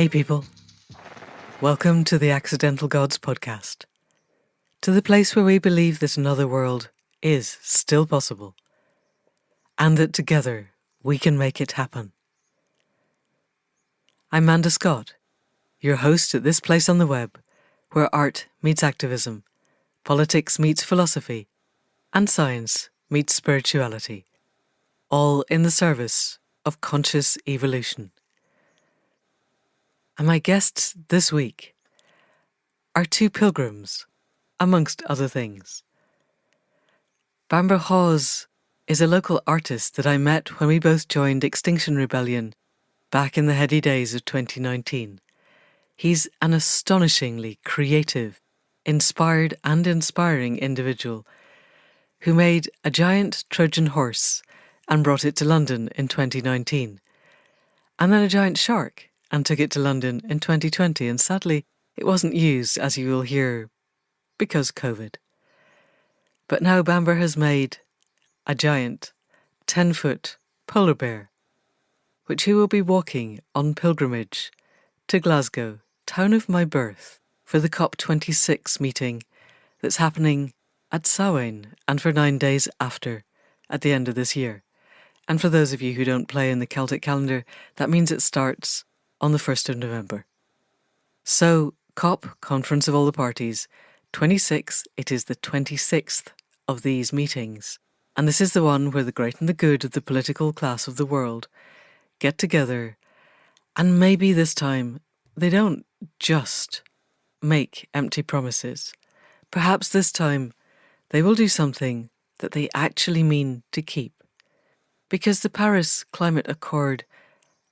Hey people, welcome to the Accidental Gods podcast, to the place where we believe that another world is still possible, and that together we can make it happen. I'm Manda Scott, your host at this place on the web, where art meets activism, politics meets philosophy, and science meets spirituality, all in the service of conscious evolution. And my guests this week are two pilgrims, amongst other things. Bamber Hawes is a local artist that I met when we both joined Extinction Rebellion back in the heady days of 2019. He's an astonishingly creative, inspired and inspiring individual who made a giant Trojan horse and brought it to London in 2019, and then a giant shark and took it to London in 2020, and sadly it wasn't used, as you will hear, because COVID. But now Bamber has made a giant 10-foot polar bear, which he will be walking on pilgrimage to Glasgow, town of my birth, for the COP26 meeting that's happening at Samhain and for 9 days after, at the end of this year. And for those of you who don't play in the Celtic calendar, that means it starts on the 1st of November. So, COP, Conference of All the Parties, 26, it is the 26th of these meetings. And this is the one where the great and the good of the political class of the world get together, and maybe this time they don't just make empty promises. Perhaps this time they will do something that they actually mean to keep. Because the Paris Climate Accord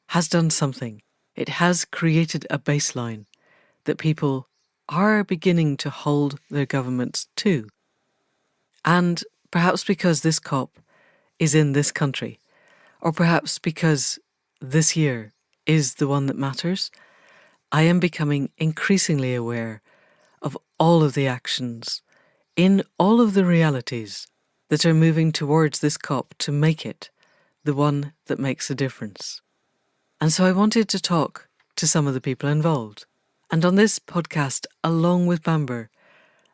has done something. It has created a baseline that people are beginning to hold their governments to. And perhaps because this COP is in this country, or perhaps because this year is the one that matters, I am becoming increasingly aware of all of the actions in all of the realities that are moving towards this COP to make it the one that makes a difference. And so I wanted to talk to some of the people involved. And on this podcast, along with Bamber,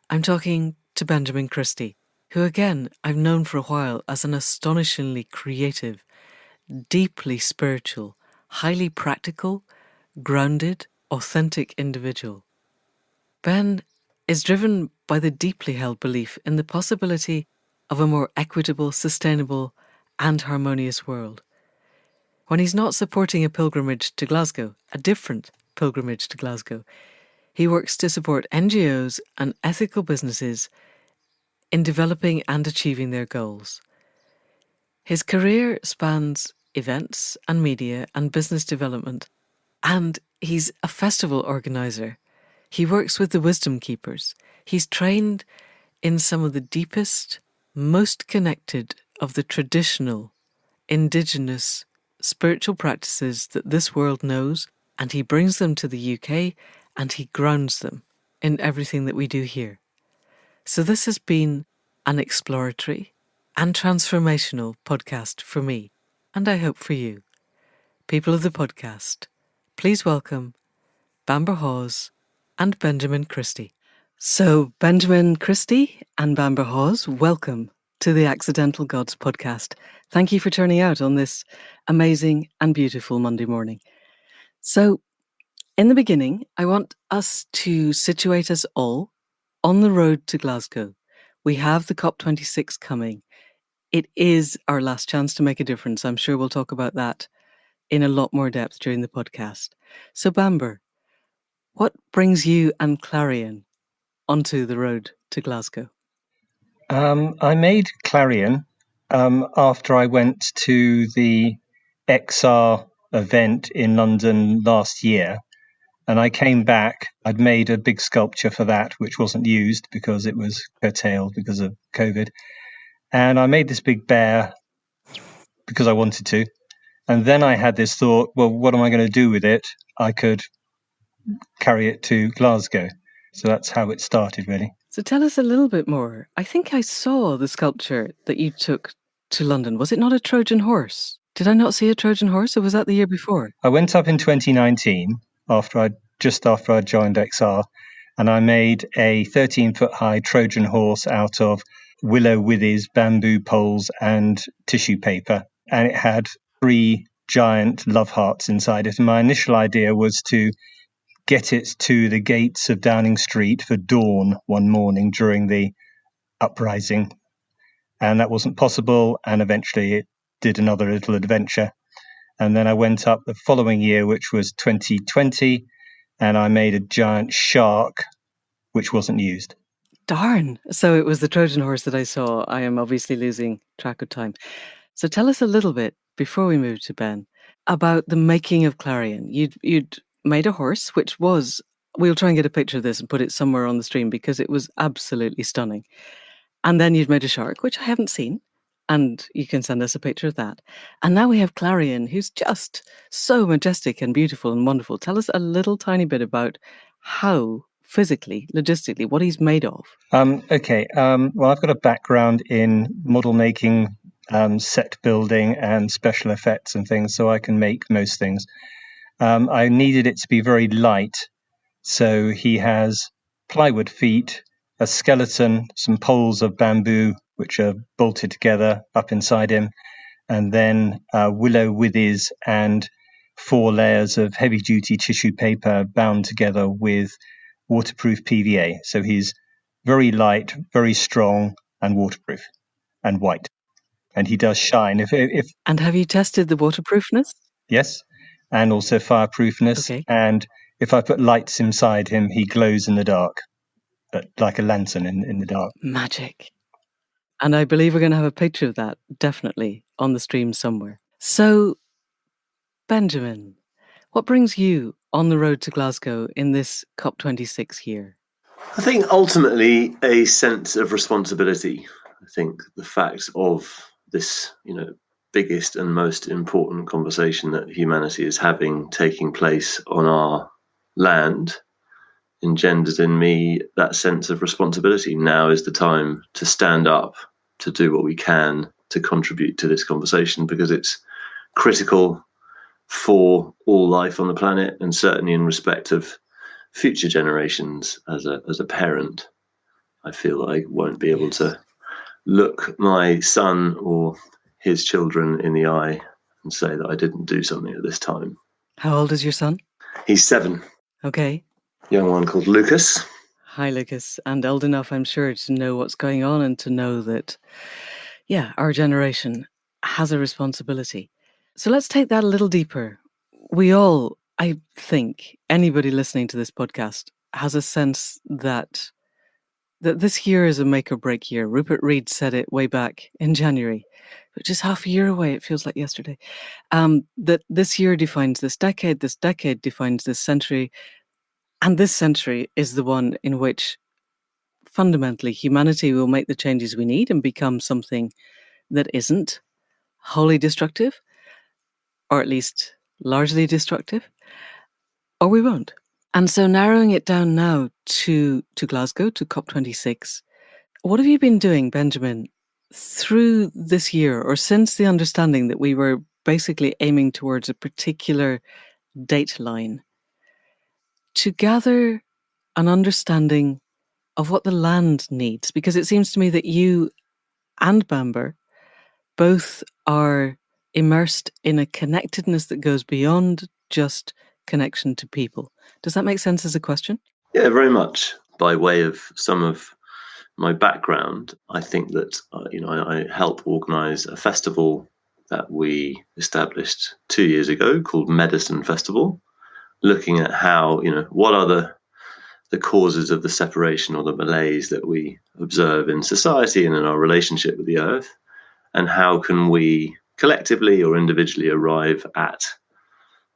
I'm talking to Benjamin Christie, who again I've known for a while as an astonishingly creative, deeply spiritual, highly practical, grounded, authentic individual. Ben is driven by the deeply held belief in the possibility of a more equitable, sustainable, and harmonious world. When he's not supporting a pilgrimage to Glasgow, a different pilgrimage to Glasgow, he works to support NGOs and ethical businesses in developing and achieving their goals. His career spans events and media and business development, and he's a festival organiser. He works with the Wisdom Keepers. He's trained in some of the deepest, most connected of the traditional, indigenous spiritual practices that this world knows, and he brings them to the UK and he grounds them in everything that we do here. So this has been an exploratory and transformational podcast for me, and I hope for you. People of the podcast, please welcome Bamber Hawes and Benjamin Christie. So Benjamin Christie and Bamber Hawes, welcome to the Accidental Gods podcast. Thank you for turning out on this amazing and beautiful Monday morning. So, in the beginning, I want us to situate us all on the road to Glasgow. We have the COP26 coming. It is our last chance to make a difference. I'm sure we'll talk about that in a lot more depth during the podcast. So, Bamber, what brings you and Clarion onto the road to Glasgow? I made Clarion after I went to the XR event in London last year, and I came back. I'd made a big sculpture for that, which wasn't used because it was curtailed because of COVID. And I made this big bear because I wanted to. And then I had this thought, well, what am I going to do with it? I could carry it to Glasgow. So that's how it started, really. So tell us a little bit more. I think I saw the sculpture that you took to London. Was it not a Trojan horse? Did I not see a Trojan horse, or was that the year before? I went up in 2019 just after I joined XR, and I made a 13-foot high Trojan horse out of willow withes, bamboo poles, and tissue paper, and it had 3 giant love hearts inside it. And my initial idea was to get it to the gates of Downing Street for dawn one morning during the uprising, and that wasn't possible, and eventually it did another little adventure. And then I went up the following year, which was 2020, and I made a giant shark, which wasn't used. Darn. So it was the Trojan horse that I saw. I am obviously losing track of time. So tell us a little bit, before we move to Ben, about the making of Clarion. You'd made a horse, which was, we'll try and get a picture of this and put it somewhere on the stream because it was absolutely stunning. And then you'd made a shark, which I haven't seen, and you can send us a picture of that. And now we have Clarion, who's just so majestic and beautiful and wonderful. Tell us a little tiny bit about how, physically, logistically, what he's made of. Okay. Well, I've got a background in model making, set building, and special effects and things, so I can make most things. I needed it to be very light, so he has plywood feet, a skeleton, some poles of bamboo which are bolted together up inside him, and then willow withes and 4 layers of heavy-duty tissue paper bound together with waterproof PVA. So he's very light, very strong, and waterproof, and white. And he does shine. If And have you tested the waterproofness? Yes, and also fireproofness. Okay. And if I put lights inside him, he glows in the dark, like a lantern in the dark. Magic. And I believe we're going to have a picture of that, definitely, on the stream somewhere. So, Benjamin, what brings you on the road to Glasgow in this COP26 year? I think ultimately a sense of responsibility. I think the fact of this, biggest and most important conversation that humanity is having taking place on our land engendered in me that sense of responsibility. Now is the time to stand up, to do what we can to contribute to this conversation, because it's critical for all life on the planet, and certainly in respect of future generations. As a parent, I feel I won't be able to look my son or his children in the eye and say that I didn't do something at this time. How old is your son? He's 7. Okay. Young one called Lucas. Hi, Lucas. And old enough, I'm sure, to know what's going on and to know that, our generation has a responsibility. So let's take that a little deeper. We all, I think, anybody listening to this podcast has a sense that this year is a make or break year. Rupert Reed said it way back in January, which is half a year away. It feels like yesterday. That this year defines this decade defines this century, and this century is the one in which fundamentally humanity will make the changes we need and become something that isn't wholly destructive, or at least largely destructive, or we won't. And so narrowing it down now to Glasgow, to COP26, what have you been doing, Benjamin, through this year, or since the understanding that we were basically aiming towards a particular date line, to gather an understanding of what the land needs? Because it seems to me that you and Bamber both are immersed in a connectedness that goes beyond just connection to people. Does that make sense as a question? Yeah, very much. By way of some of my background, I think that I help organise a festival that we established 2 years ago called Medicine Festival, looking at how, what are the causes of the separation or the malaise that we observe in society and in our relationship with the earth, and how can we collectively or individually arrive at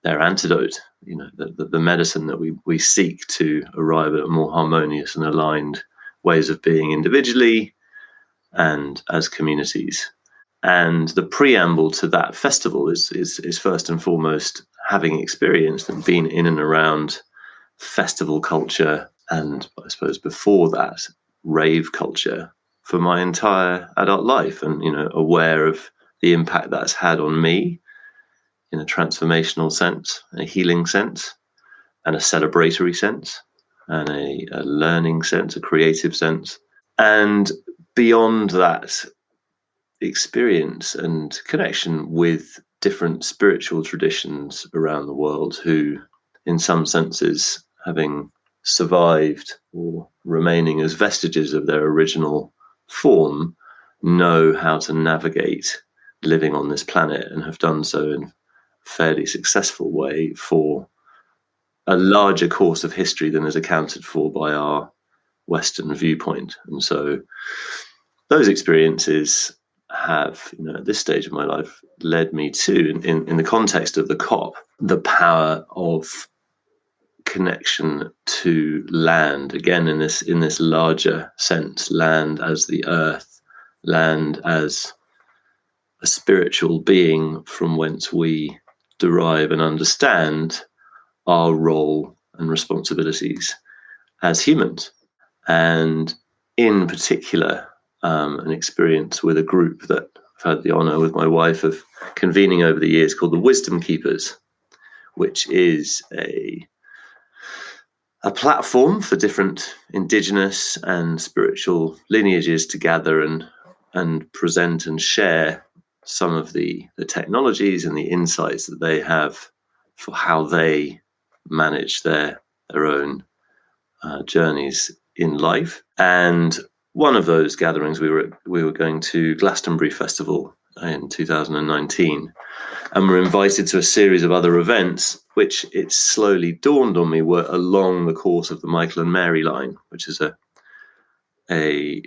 their antidote, the medicine that we seek to arrive at more harmonious and aligned ways of being individually and as communities. And the preamble to that festival is first and foremost having experienced and been in and around festival culture, and I suppose before that, rave culture for my entire adult life, and aware of the impact that's had on me in a transformational sense, a healing sense, and a celebratory sense, and a learning sense, a creative sense. And beyond that experience and connection with different spiritual traditions around the world who, in some senses, having survived or remaining as vestiges of their original form, know how to navigate living on this planet and have done so in a fairly successful way for a larger course of history than is accounted for by our Western viewpoint. And so those experiences have, at this stage of my life, led me to, in the context of the COP, the power of connection to land, again in this larger sense, land as the earth, land as a spiritual being from whence we derive and understand our role and responsibilities as humans. And in particular, an experience with a group that I've had the honour with my wife of convening over the years called the Wisdom Keepers, which is a platform for different indigenous and spiritual lineages to gather and present and share some of the technologies and the insights that they have for how they manage their own journeys in life. And one of those gatherings, we were going to Glastonbury Festival in 2019, and were invited to a series of other events, which it slowly dawned on me were along the course of the Michael and Mary line, which is a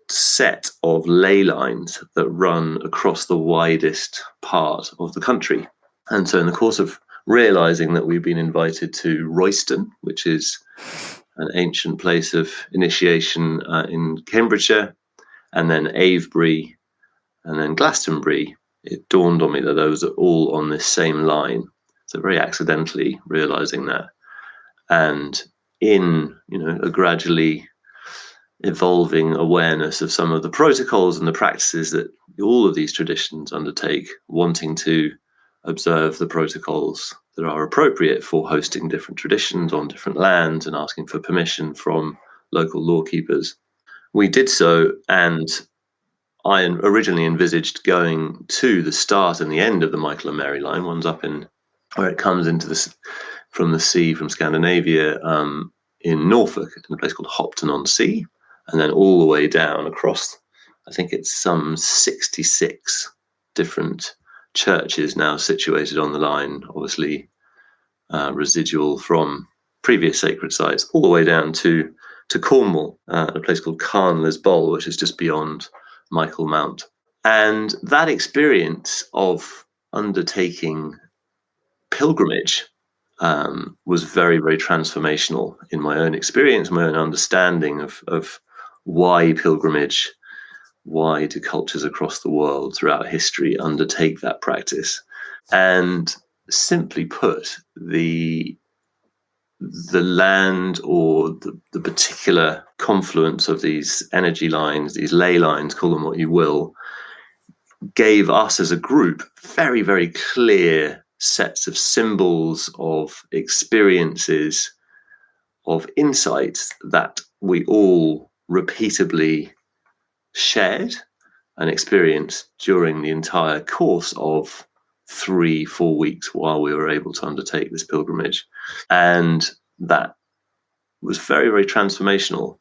set of ley lines that run across the widest part of the country. And so in the course of realizing that we've been invited to Royston, which is an ancient place of initiation in Cambridgeshire, and then Avebury, and then Glastonbury, it dawned on me that those are all on this same line. So very accidentally realizing that. And in, a gradually evolving awareness of some of the protocols and the practices that all of these traditions undertake, wanting to observe the protocols that are appropriate for hosting different traditions on different lands and asking for permission from local lawkeepers. We did so, and I originally envisaged going to the start and the end of the Michael and Mary line. One's up in where it comes into from the sea from Scandinavia in Norfolk, in a place called Hopton-on-Sea, and then all the way down across, I think it's some 66 different churches now situated on the line, obviously residual from previous sacred sites, all the way down to Cornwall, a place called Carnles Bol, which is just beyond Michael Mount. And that experience of undertaking pilgrimage was very, very transformational in my own experience, my own understanding of why pilgrimage, why do cultures across the world throughout history undertake that practice. And simply put, the land or the particular confluence of these energy lines, these ley lines, call them what you will, gave us as a group very, very clear sets of symbols, of experiences, of insights that we all repeatedly shared and experienced during the entire course of 3-4 weeks while we were able to undertake this pilgrimage. And that was very, very transformational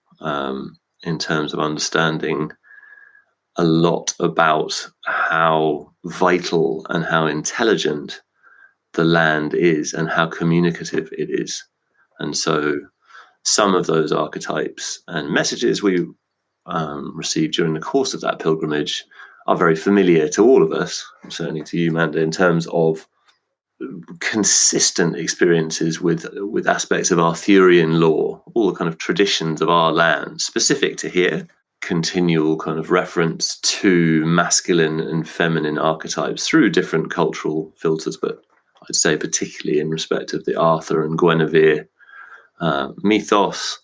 in terms of understanding a lot about how vital and how intelligent the land is and how communicative it is. And so some of those archetypes and messages we received during the course of that pilgrimage are very familiar to all of us, certainly to you, Manda, in terms of consistent experiences with aspects of Arthurian lore, all the kind of traditions of our land specific to here, continual kind of reference to masculine and feminine archetypes through different cultural filters, but I'd say particularly in respect of the Arthur and Guinevere mythos,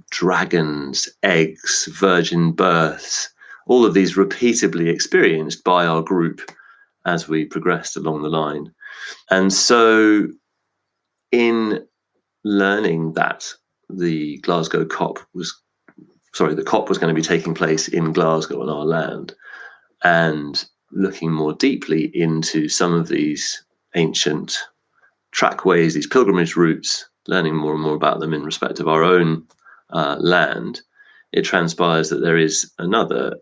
dragons, eggs, virgin births, all of these repeatedly experienced by our group as we progressed along the line. And so in learning that the COP was going to be taking place in Glasgow on our land, and looking more deeply into some of these ancient trackways, these pilgrimage routes, learning more and more about them in respect of our own land, it transpires that there is another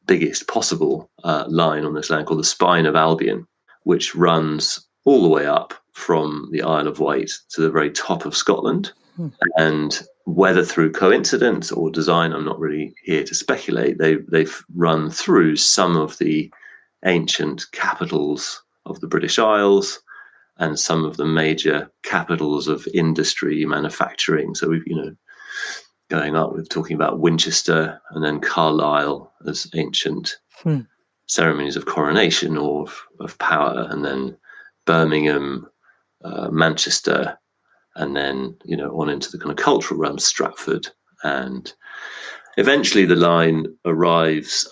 biggest possible line on this land called the Spine of Albion, which runs all the way up from the Isle of Wight to the very top of Scotland. And whether through coincidence or design, I'm not really here to speculate, they've run through some of the ancient capitals of the British Isles and some of the major capitals of industry, manufacturing. So we've, going up, we're talking about Winchester and then Carlisle as ancient ceremonies of coronation or of power, and then Birmingham, Manchester, and then, on into the kind of cultural realm, Stratford. And eventually the line arrives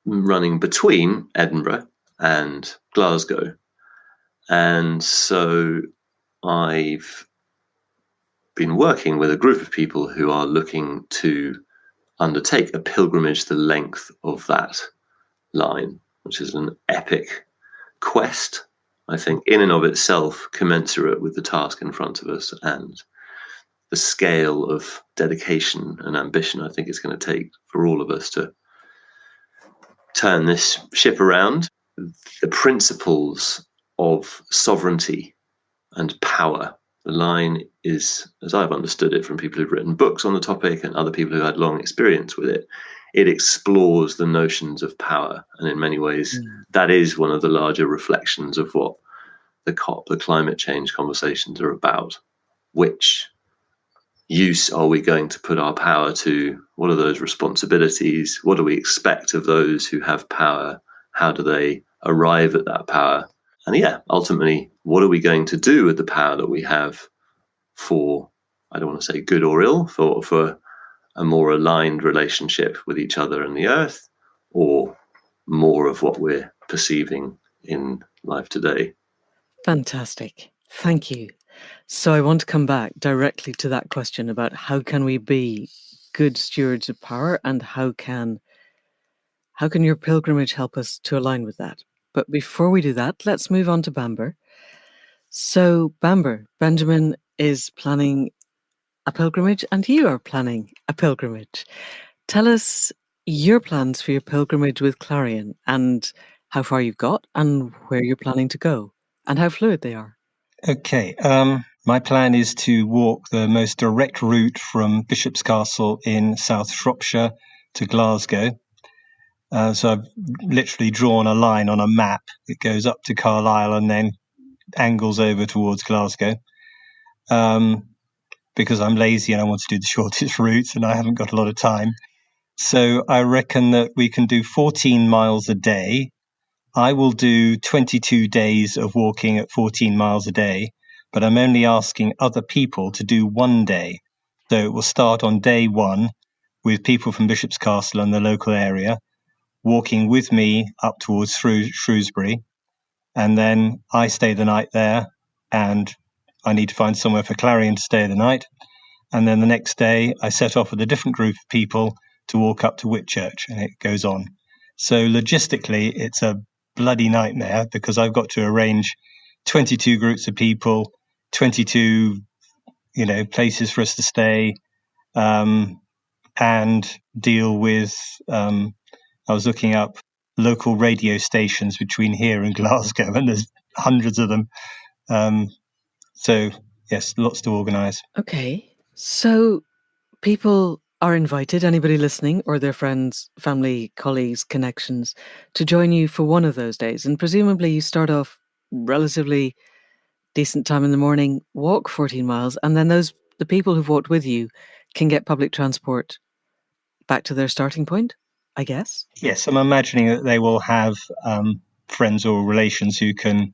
running between Edinburgh and Glasgow. And so I've been working with a group of people who are looking to undertake a pilgrimage the length of that line, which is an epic quest, I think, in and of itself, commensurate with the task in front of us and the scale of dedication and ambition I think it's going to take for all of us to turn this ship around. The principles of sovereignty and power. The line is, as I've understood it from people who've written books on the topic and other people who had long experience with it, it explores the notions of power. And in many ways, that is one of the larger reflections of what the COP, the climate change conversations are about. Which use are we going to put our power to? What are those responsibilities? What do we expect of those who have power? How do they arrive at that power? And ultimately, what are we going to do with the power that we have for, I don't want to say good or ill, for a more aligned relationship with each other and the earth, or more of what we're perceiving in life today? Fantastic. Thank you. So I want to come back directly to that question about how can we be good stewards of power, and how can your pilgrimage help us to align with that? But before we do that, let's move on to Bamber. So Bamber, Benjamin is planning a pilgrimage and you are planning a pilgrimage. Tell us your plans for your pilgrimage with Clarion, and how far you've got and where you're planning to go and how fluid they are. Okay. My plan is to walk the most direct route from Bishop's Castle in South Shropshire to Glasgow. So I've literally drawn a line on a map. It goes up to Carlisle and then angles over towards Glasgow. Because I'm lazy and I want to do the shortest route and I haven't got a lot of time. So I reckon that we can do 14 miles a day. I will do 22 days of walking at 14 miles a day, but I'm only asking other people to do 1 day. So it will start on day 1 with people from Bishop's Castle and the local area walking with me up towards Shrewsbury. And then I stay the night there, and I need to find somewhere for Clarion to stay the night. And then the next day I set off with a different group of people to walk up to Whitchurch, and it goes on. So logistically, it's a bloody nightmare because I've got to arrange 22 groups of people, 22, places for us to stay, and deal with, I was looking up local radio stations between here and Glasgow, and there's hundreds of them. So yes, lots to organise. Okay. So people are invited, anybody listening or their friends, family, colleagues, connections, to join you for one of those days. And presumably you start off relatively decent time in the morning, walk 14 miles, and then the people who've walked with you can get public transport back to their starting point, I guess? Yes, I'm imagining that they will have friends or relations who can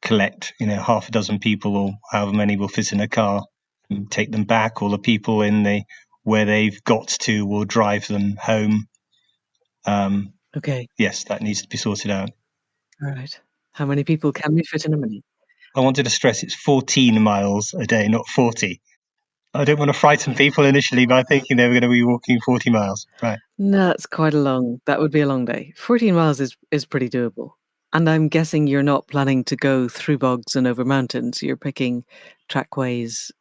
collect, half a dozen people or however many will fit in a car and take them back, or the people where they've got to will drive them home. Okay. Yes, that needs to be sorted out. All right. How many people can we fit in a mini? I wanted to stress it's 14 miles a day, not 40. I don't want to frighten people initially by thinking they were going to be walking 40 miles. Right. No, it's quite that would be a long day. 14 miles is pretty doable. And I'm guessing you're not planning to go through bogs and over mountains. You're picking trackways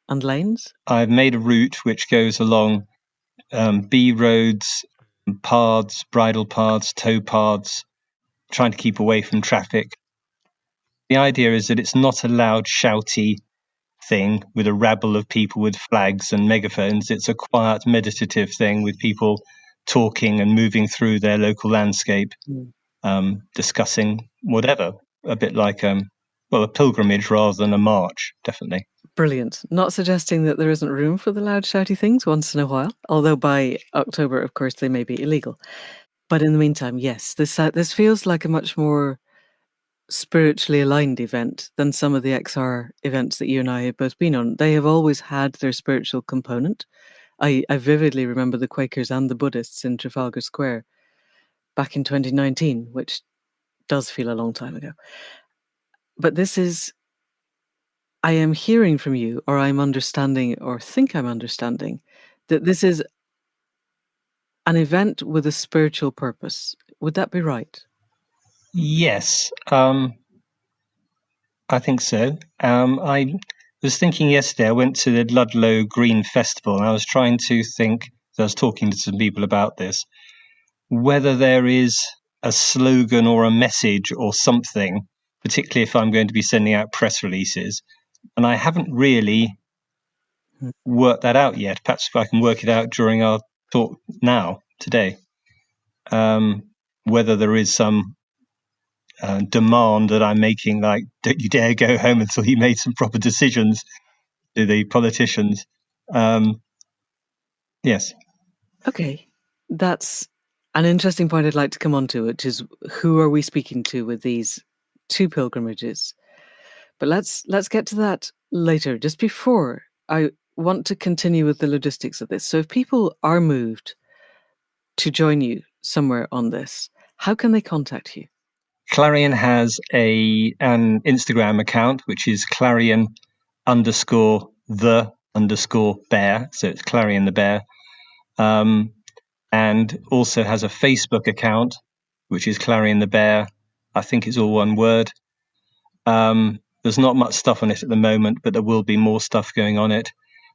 and lanes? I've made a route which goes along B roads, paths, bridle paths, tow paths, trying to keep away from traffic. The idea is that it's not a loud, shouty thing with a rabble of people with flags and megaphones. It's a quiet, meditative thing with people talking and moving through their local landscape, discussing whatever. A bit like a pilgrimage rather than a march, definitely. Brilliant. Not suggesting that there isn't room for the loud, shouty things once in a while, although by October, of course, they may be illegal. But in the meantime, yes, this feels like a much more spiritually aligned event than some of the XR events that you and I have both been on. They have always had their spiritual component. I vividly remember the Quakers and the Buddhists in Trafalgar Square back in 2019, which does feel a long time ago. But this is, I am hearing from you, or I'm understanding, or think I'm understanding, that this is an event with a spiritual purpose. Would that be right? Yes, I think so. I was thinking yesterday, I went to the Ludlow Green Festival, and I was trying to think, I was talking to some people about this, whether there is a slogan or a message or something, particularly if I'm going to be sending out press releases. And I haven't really worked that out yet. Perhaps if I can work it out during our talk now, today, whether there is some demand that I'm making, like, don't you dare go home until you made some proper decisions to the politicians. Yes. Okay. That's an interesting point I'd like to come on to, which is who are we speaking to with these two pilgrimages? But let's get to that later. Just before, I want to continue with the logistics of this. So if people are moved to join you somewhere on this, how can they contact you? Clarion has an Instagram account, which is Clarion_the_bear. So it's Clarion the Bear. And also has a Facebook account, which is Clarion the Bear. I think it's all one word. There's not much stuff on it at the moment, but there will be more stuff going on it.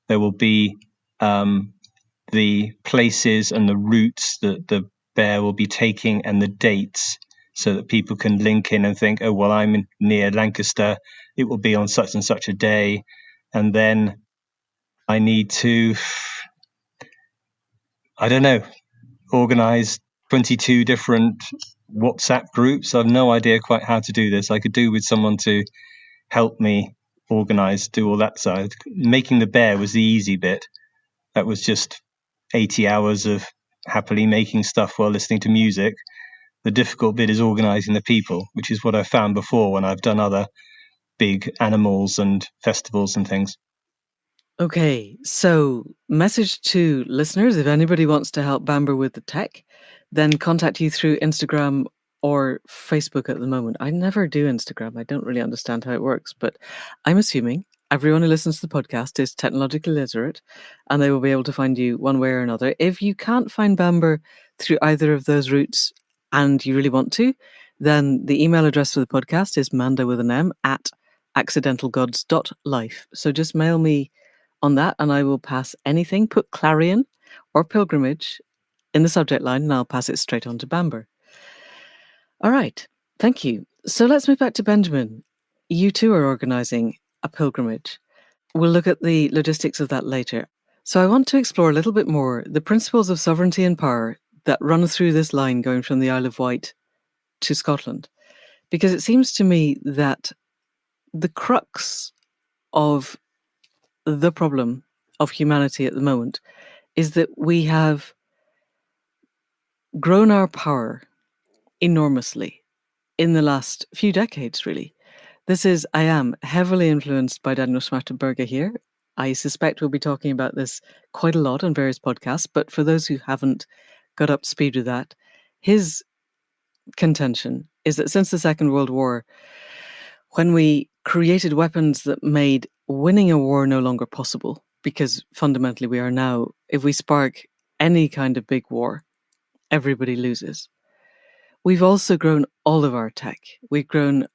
There will be the places and the routes that the bear will be taking and the dates, so that people can link in and think, oh, well, I'm near Lancaster. It will be on such and such a day. And then I need to, I don't know, organize 22 different WhatsApp groups. I have no idea quite how to do this. I could do with someone to help me organize, do all that side. Making the bear was the easy bit. That was just 80 hours of happily making stuff while listening to music. The difficult bit is organizing the people, which is what I've found before when I've done other big animals and festivals and things. Okay, so message to listeners, if anybody wants to help Bamber with the tech, then contact you through Instagram or Facebook at the moment. I never do Instagram. I don't really understand how it works, but I'm assuming everyone who listens to the podcast is technologically literate and they will be able to find you one way or another. If you can't find Bamber through either of those routes and you really want to, then the email address for the podcast is manda with an M at accidentalgods.life. So just mail me on that and I will pass anything, put Clarion or pilgrimage in the subject line and I'll pass it straight on to Bamber. All right, thank you. So let's move back to Benjamin. You too are organising a pilgrimage. We'll look at the logistics of that later. So I want to explore a little bit more the principles of sovereignty and power that run through this line going from the Isle of Wight to Scotland. Because it seems to me that the crux of the problem of humanity at the moment is that we have grown our power enormously in the last few decades, really. I am heavily influenced by Daniel Schmachtenberger here. I suspect we'll be talking about this quite a lot on various podcasts, but for those who haven't got up to speed with that, his contention is that since the Second World War, when we created weapons that made winning a war no longer possible, because fundamentally we are now, if we spark any kind of big war, everybody loses. We've also grown all of our tech. We've grown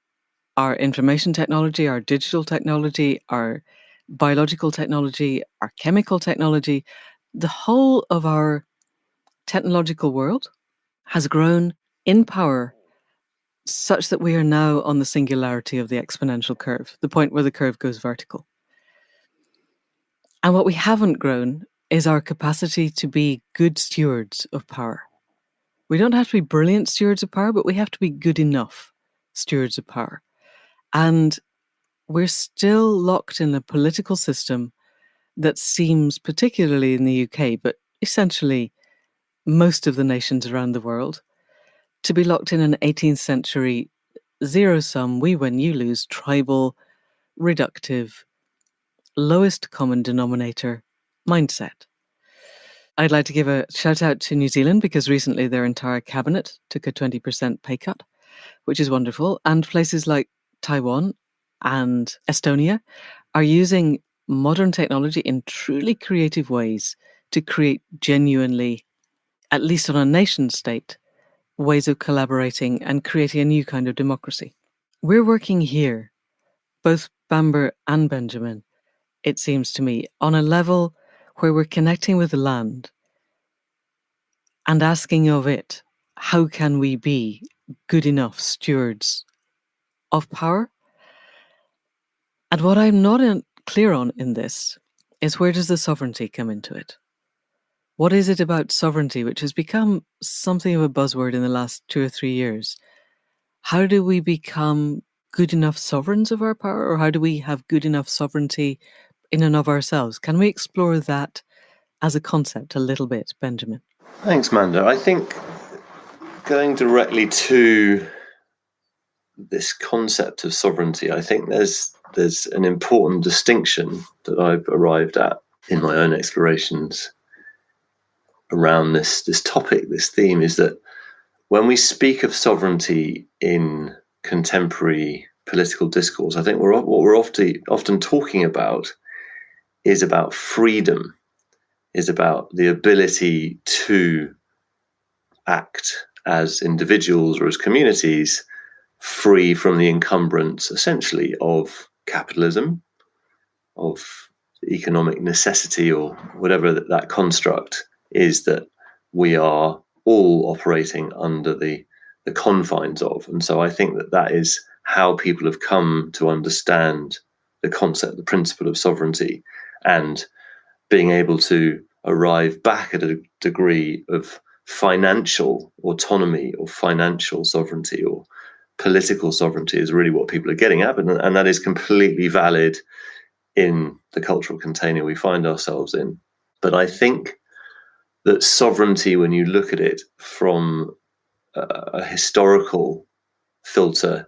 our information technology, our digital technology, our biological technology, our chemical technology. The whole of our technological world has grown in power such that we are now on the singularity of the exponential curve, the point where the curve goes vertical. And what we haven't grown is our capacity to be good stewards of power. We don't have to be brilliant stewards of power, but we have to be good enough stewards of power. And we're still locked in a political system that seems, particularly in the UK, but essentially most of the nations around the world, to be locked in an 18th century zero-sum, we win, you lose, tribal, reductive, lowest common denominator mindset. I'd like to give a shout out to New Zealand because recently their entire cabinet took a 20% pay cut, which is wonderful. And places like Taiwan and Estonia are using modern technology in truly creative ways to create genuinely, at least on a nation state, ways of collaborating and creating a new kind of democracy. We're working here, both Bamber and Benjamin, it seems to me, on a level where we're connecting with the land and asking of it, how can we be good enough stewards of power? And what I'm not clear on in this is, where does the sovereignty come into it? What is it about sovereignty, which has become something of a buzzword in the last 2 or 3 years? How do we become good enough sovereigns of our power, or how do we have good enough sovereignty in and of ourselves? Can we explore that as a concept a little bit, Benjamin? Thanks, Manda. I think going directly to this concept of sovereignty, I think there's an important distinction that I've arrived at in my own explorations around this topic, this theme, is that when we speak of sovereignty in contemporary political discourse, I think what we're often talking about is about freedom, is about the ability to act as individuals or as communities free from the encumbrance, essentially, of capitalism, of economic necessity, or whatever that construct is that we are all operating under the confines of. And so I think that is how people have come to understand the concept, the principle of sovereignty, and being able to arrive back at a degree of financial autonomy or financial sovereignty or political sovereignty is really what people are getting at. And that is completely valid in the cultural container we find ourselves in. But I think that sovereignty, when you look at it from a historical filter,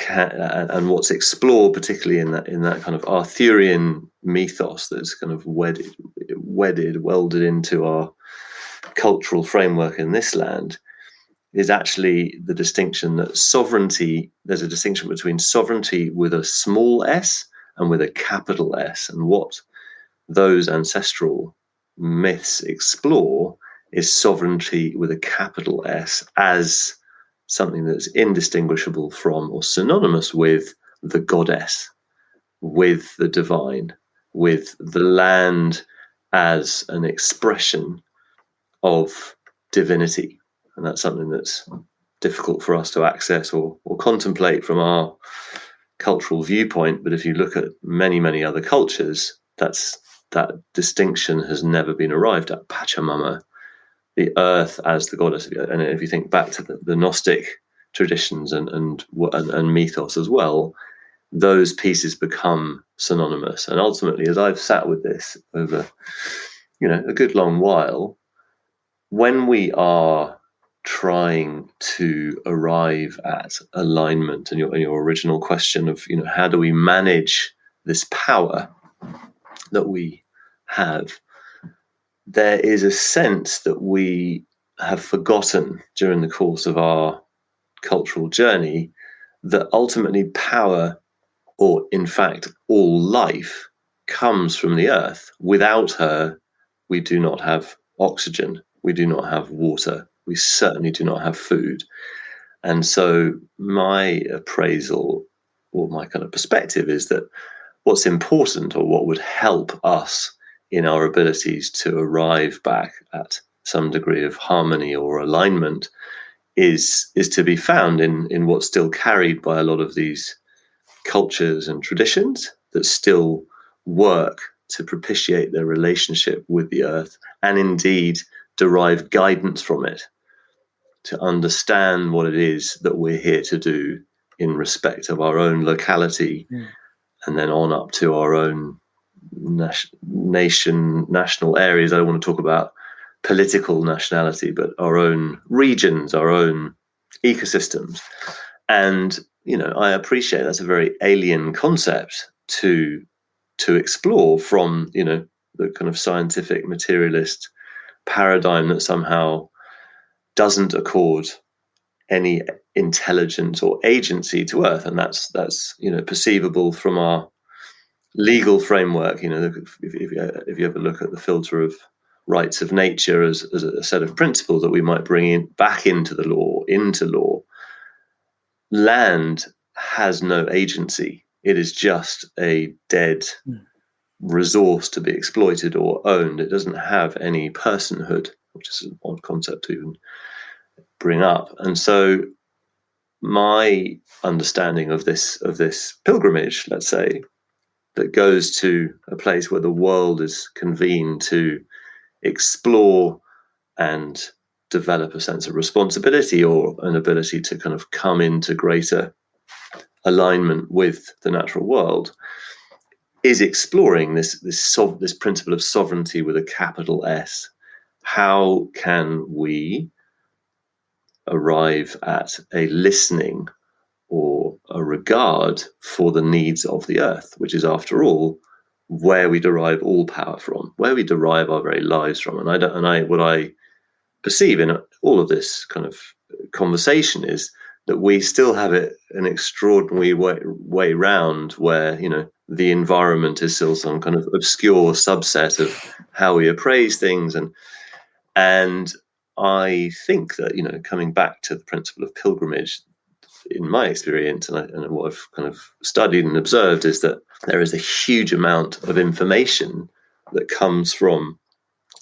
and what's explored, particularly in that kind of Arthurian mythos that's kind of welded into our cultural framework in this land, is actually the distinction that sovereignty, there's a distinction between sovereignty with a small s and with a capital S. And what those ancestral myths explore is sovereignty with a capital S as something that's indistinguishable from or synonymous with the goddess, with the divine, with the land as an expression of divinity. And that's something that's difficult for us to access or contemplate from our cultural viewpoint. But if you look at many, many other cultures, that distinction has never been arrived at. Pachamama, the earth as the goddess. And if you think back to the Gnostic traditions and mythos as well, those pieces become synonymous. And ultimately, as I've sat with this over a good long while, when we are trying to arrive at alignment, and your original question of how do we manage this power that we have, there is a sense that we have forgotten during the course of our cultural journey that ultimately power or in fact, all life comes from the earth. Without her, we do not have oxygen. We do not have water. We certainly do not have food. And so my appraisal, or my kind of perspective, is that what's important, or what would help us in our abilities to arrive back at some degree of harmony or alignment, is to be found in what's still carried by a lot of these cultures and traditions that still work to propitiate their relationship with the earth, and indeed derive guidance from it, to understand what it is that we're here to do in respect of our own locality, and then on up to our own national areas. I don't want to talk about political nationality, but our own regions, our own ecosystems. And, I appreciate that's a very alien concept to explore from, the kind of scientific materialist paradigm that somehow doesn't accord any intelligence or agency to Earth. And that's perceivable from our legal framework. If you ever look at the filter of rights of nature as a set of principles that we might bring back into law, land has no agency. It is just a dead resource to be exploited or owned. It doesn't have any personhood, which is an odd concept to even bring up. And so my understanding of this pilgrimage, let's say, that goes to a place where the world is convened to explore and develop a sense of responsibility, or an ability to kind of come into greater alignment with the natural world, is exploring this principle of sovereignty with a capital S. How can we arrive at a listening or a regard for the needs of the earth, which is, after all, where we derive all power from, where we derive our very lives from? And what I perceive in all of this kind of conversation is that we still have it an extraordinary way round, where the environment is still some kind of obscure subset of how we appraise things. And I think that, coming back to the principle of pilgrimage, in my experience, and what I've kind of studied and observed, is that there is a huge amount of information that comes from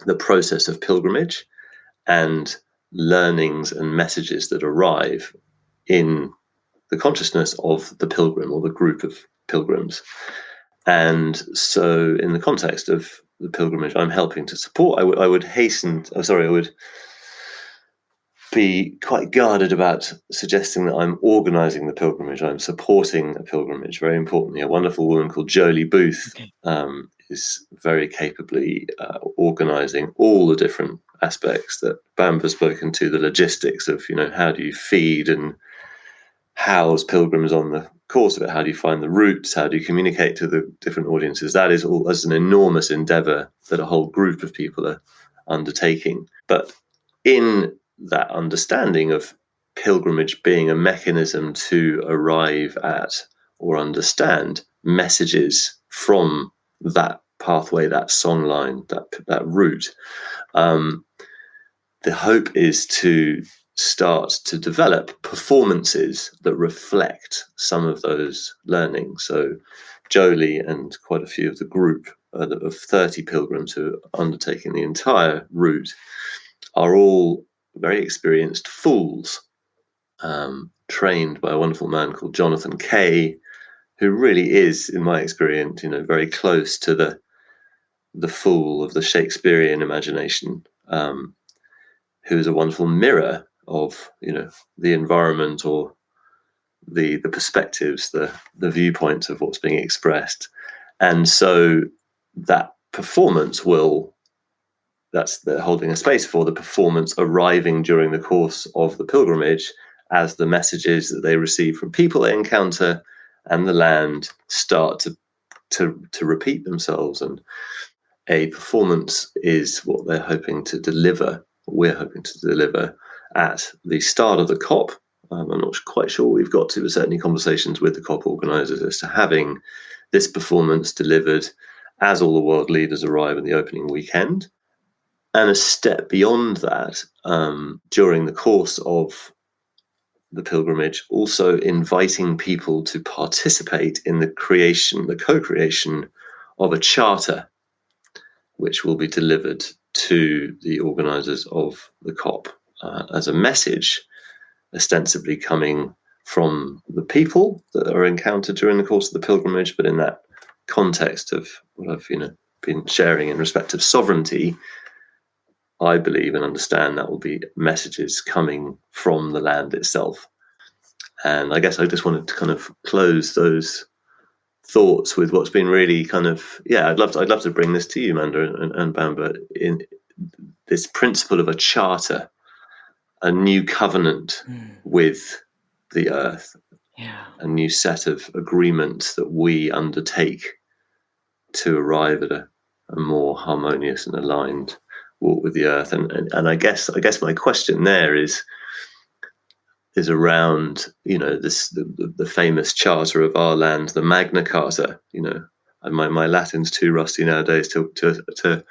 the process of pilgrimage, and learnings and messages that arrive in the consciousness of the pilgrim or the group of pilgrims. And so in the context of the pilgrimage I'm helping to support, I would be quite guarded about suggesting that I'm organising the pilgrimage. I'm supporting a pilgrimage. Very importantly, a wonderful woman called Jolie Booth is very capably organising all the different aspects that Bamber's spoken to, the logistics of, how do you feed and house pilgrims on the course of it? How do you find the routes? How do you communicate to the different audiences? That's an enormous endeavour that a whole group of people are undertaking. But in that understanding of pilgrimage being a mechanism to arrive at or understand messages from that pathway, that songline, that route, the hope is to start to develop performances that reflect some of those learnings. So Jolie and quite a few of the group of 30 pilgrims who are undertaking the entire route are all very experienced fools, trained by a wonderful man called Jonathan Kay, who really is, in my experience, very close to the fool of the Shakespearean imagination, who is a wonderful mirror of the environment, or the perspectives, the viewpoints of what's being expressed. And so that performance they're holding a space for the performance arriving during the course of the pilgrimage, as the messages that they receive from people they encounter and the land start to repeat themselves. And a performance is what they're hoping to deliver, what we're hoping to deliver at the start of the COP, I'm not quite sure we've got to, but certainly conversations with the COP organisers as to having this performance delivered as all the world leaders arrive in the opening weekend. And a step beyond that, during the course of the pilgrimage, also inviting people to participate in the co-creation of a charter, which will be delivered to the organisers of the COP as a message, ostensibly coming from the people that are encountered during the course of the pilgrimage, but in that context of what I've been sharing in respect of sovereignty, I believe and understand that will be messages coming from the land itself. And I guess I just wanted to kind of close those thoughts with what's been really kind of, I'd love to bring this to you, Manda and Bamber, in this principle of a charter, a new covenant with the earth, a new set of agreements that we undertake to arrive at a more harmonious and aligned walk with the earth. And I guess my question there is around this the famous charter of our land, the Magna Carta. And my Latin's too rusty nowadays to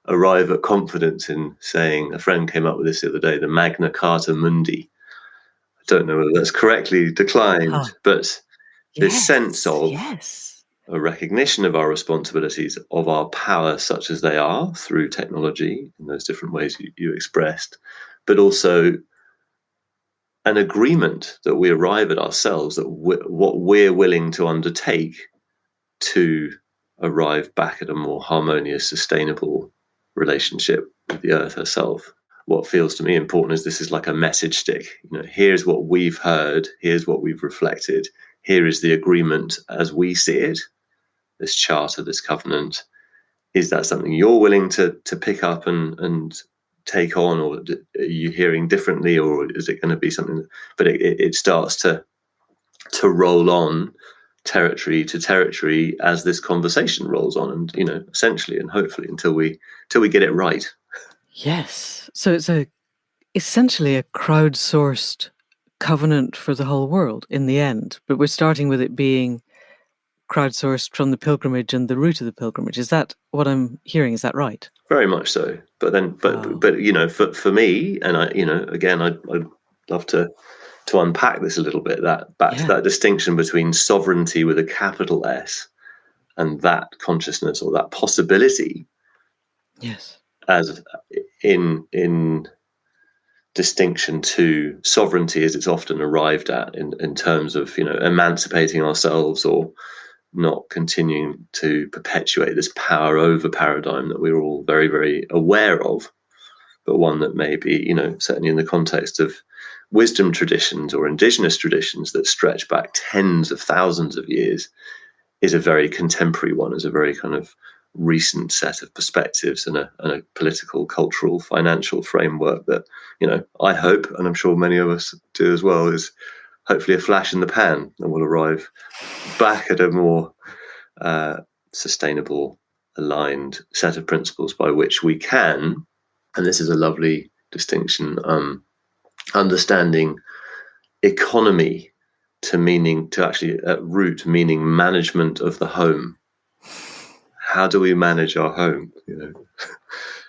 arrive at confidence in saying. A friend came up with this the other day, the Magna Carta Mundi. I don't know whether that's correctly declined, but this sense of a recognition of our responsibilities, of our power such as they are through technology in those different ways you expressed, but also an agreement that we arrive at ourselves, that what we're willing to undertake to arrive back at a more harmonious, sustainable relationship with the earth herself. What feels to me important is this is like a message stick. Here's what we've heard, here's what we've reflected, here is the agreement as we see it, this charter, this covenant. Is that something you're willing to pick up and take on, or are you hearing differently, or is it going to be something? But it starts to roll on territory to territory as this conversation rolls on, and essentially and hopefully until we get it right. Yes. So it's essentially a crowdsourced covenant for the whole world in the end, but we're starting with it being crowdsourced from the pilgrimage and the route of the pilgrimage. Is that what I'm hearing? Is that right? Very much so. But for me, and again, I'd love to unpack this a little bit. That distinction between sovereignty with a capital S and that consciousness or that possibility. Yes. As in distinction to sovereignty as it's often arrived at in terms of emancipating ourselves or not continuing to perpetuate this power over paradigm that we're all very, very aware of, but one that may be, certainly in the context of wisdom traditions or indigenous traditions that stretch back tens of thousands of years, is a very contemporary one, is a very kind of recent set of perspectives and a political, cultural, financial framework that, I hope, and I'm sure many of us do as well, is hopefully a flash in the pan, and we'll arrive back at a more sustainable, aligned set of principles by which we can, and this is a lovely distinction, understanding economy to actually at root meaning management of the home. How do we manage our home?